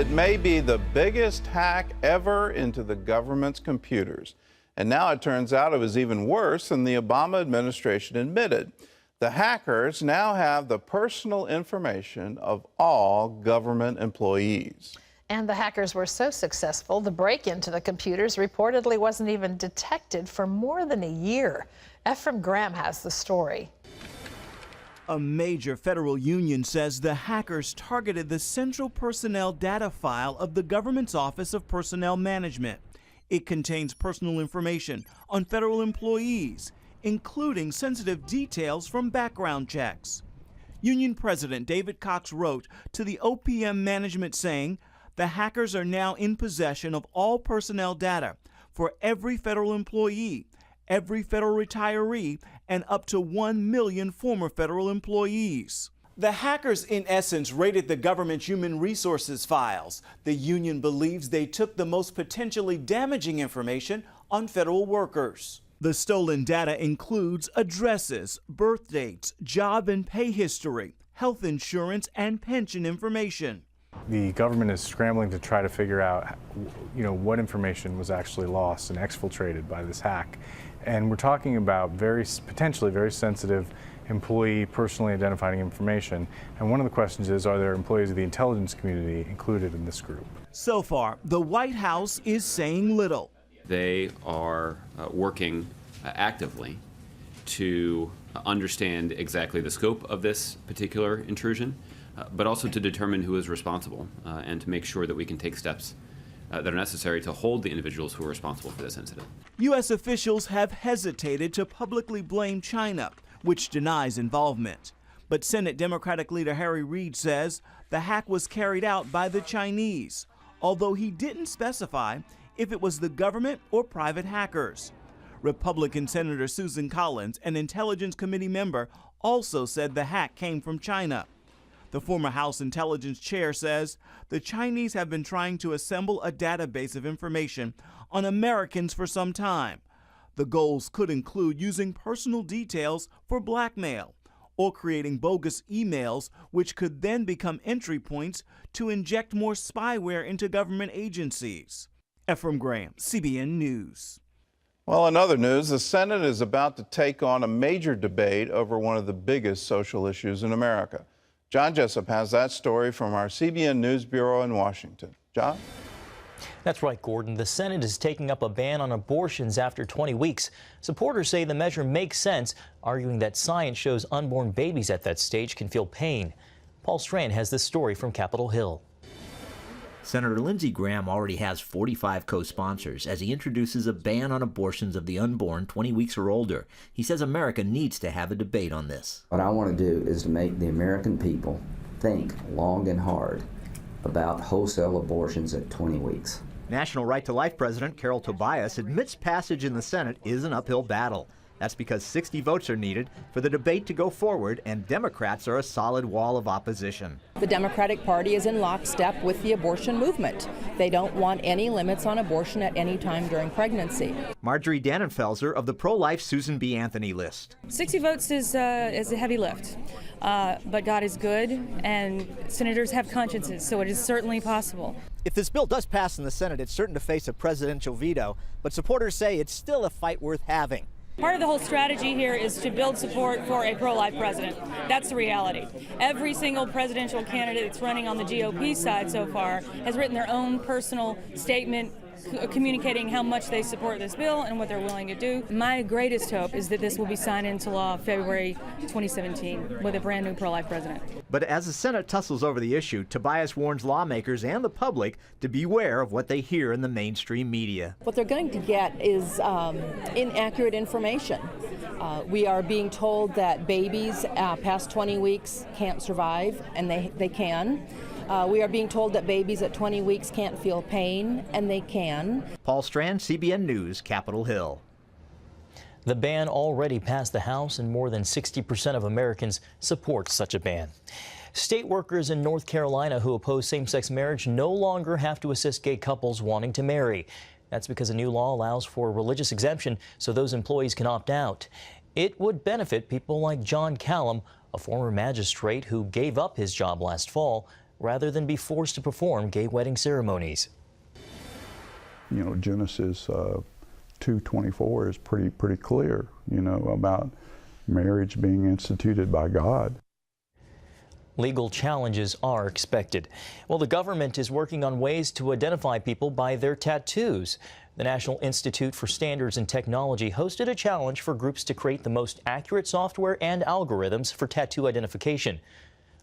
It may be the biggest hack ever into the government's computers. And now it turns out it was even worse than the Obama administration admitted. The hackers now have the personal information of all government employees. And the hackers were so successful, the break into the computers reportedly wasn't even detected for more than a year. Ephraim Graham has the story. A major federal union says the hackers targeted the central personnel data file of the government's Office of Personnel Management. It contains personal information on federal employees, including sensitive details from background checks. Union President David Cox wrote to the OPM management saying the hackers are now in possession of all personnel data for every federal employee, every federal retiree, and up to 1 million former federal employees. The hackers, in essence, raided the government's human resources files. The union believes they took the most potentially damaging information on federal workers. The stolen data includes addresses, birth dates, job and pay history, health insurance, and pension information. The government is scrambling to try to figure out, what information was actually lost and exfiltrated by this hack. And we're talking about potentially very sensitive employee personally identifying information. And one of the questions is, are there employees of the intelligence community included in this group? So far, the White House is saying little. They are working actively to understand exactly the scope of this particular intrusion, but also to determine who is responsible and to make sure that we can take steps that are necessary to hold the individuals who are responsible for this incident. U.S. officials have hesitated to publicly blame China, which denies involvement. But Senate Democratic leader Harry Reid says the hack was carried out by the Chinese, although he didn't specify if it was the government or private hackers. Republican Senator Susan Collins, an Intelligence Committee member, also said the hack came from China. The former House Intelligence Chair says the Chinese have been trying to assemble a database of information on Americans for some time. The goals could include using personal details for blackmail or creating bogus emails, which could then become entry points to inject more spyware into government agencies. Ephraim Graham, CBN News. Well, in other news, the Senate is about to take on a major debate over one of the biggest social issues in America. John Jessup has that story from our CBN News Bureau in Washington. John? That's right, Gordon. The Senate is taking up a ban on abortions after 20 weeks. Supporters say the measure makes sense, arguing that science shows unborn babies at that stage can feel pain. Paul Strand has this story from Capitol Hill. Senator Lindsey Graham already has 45 co-sponsors as he introduces a ban on abortions of the unborn 20 weeks or older. He says America needs to have a debate on this. What I want to do is to make the American people think long and hard about wholesale abortions at 20 weeks. National Right to Life President Carol Tobias admits passage in the Senate is an uphill battle. That's because 60 votes are needed for the debate to go forward, and Democrats are a solid wall of opposition. The Democratic Party is in lockstep with the abortion movement. They don't want any limits on abortion at any time during pregnancy. Marjorie Dannenfelser of the pro-life Susan B. Anthony list. 60 votes is a heavy lift, but God is good, and senators have consciences, so it is certainly possible. If this bill does pass in the Senate, it's certain to face a presidential veto, but supporters say it's still a fight worth having. Part of the whole strategy here is to build support for a pro-life president. That's the reality. Every single presidential candidate that's running on the GOP side so far has written their own personal statement communicating how much they support this bill and what they're willing to do. My greatest hope is that this will be signed into law February 2017 with a brand new pro-life president. But as the Senate tussles over the issue, Tobias warns lawmakers and the public to beware of what they hear in the mainstream media. What they're going to get is inaccurate information. We are being told that babies past 20 weeks can't survive, and they can. We are being told that babies at 20 weeks can't feel pain, and they can. Paul Strand, CBN News, Capitol Hill. The ban already passed the House, and more than 60% of Americans support such a ban. State workers in North Carolina who oppose same-sex marriage no longer have to assist gay couples wanting to marry. That's because a new law allows for a religious exemption so those employees can opt out. It would benefit people like John Callum, a former magistrate who gave up his job last fall rather than be forced to perform gay wedding ceremonies. You know, Genesis 2:24 is pretty clear, you know, about marriage being instituted by God. Legal challenges are expected. Well, the government is working on ways to identify people by their tattoos. The National Institute for Standards and Technology hosted a challenge for groups to create the most accurate software and algorithms for tattoo identification.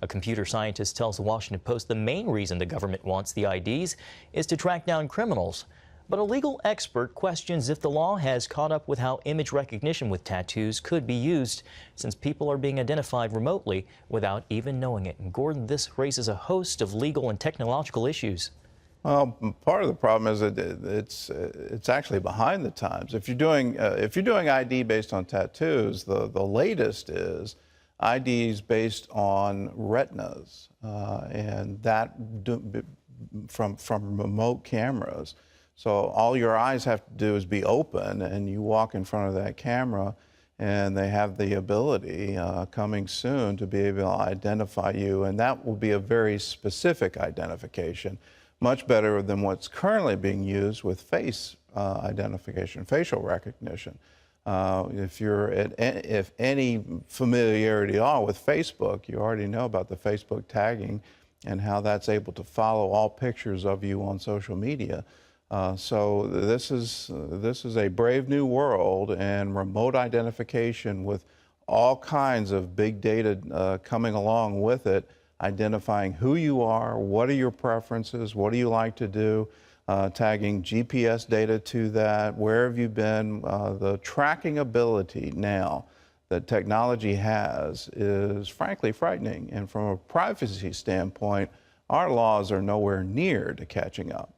A computer scientist tells the Washington Post the main reason the government wants the IDs is to track down criminals. But a legal expert questions if the law has caught up with how image recognition with tattoos could be used, since people are being identified remotely without even knowing it. And Gordon, this raises a host of legal and technological issues. Well, part of the problem is that it's actually behind the times. If you're doing ID based on tattoos, the latest is IDs based on retinas, and that from remote cameras. So all your eyes have to do is be open, and you walk in front of that camera, and they have the ability coming soon to be able to identify you, and that will be a very specific identification, much better than what's currently being used with face identification, facial recognition. If any familiarity at all with Facebook, you already know about the Facebook tagging and how that's able to follow all pictures of you on social media. So this is a brave new world, and remote identification with all kinds of big data coming along with it, identifying who you are, what are your preferences, what do you like to do, tagging GPS data to that, where have you been. The tracking ability now that technology has is frankly frightening, and from a privacy standpoint, our laws are nowhere near to catching up.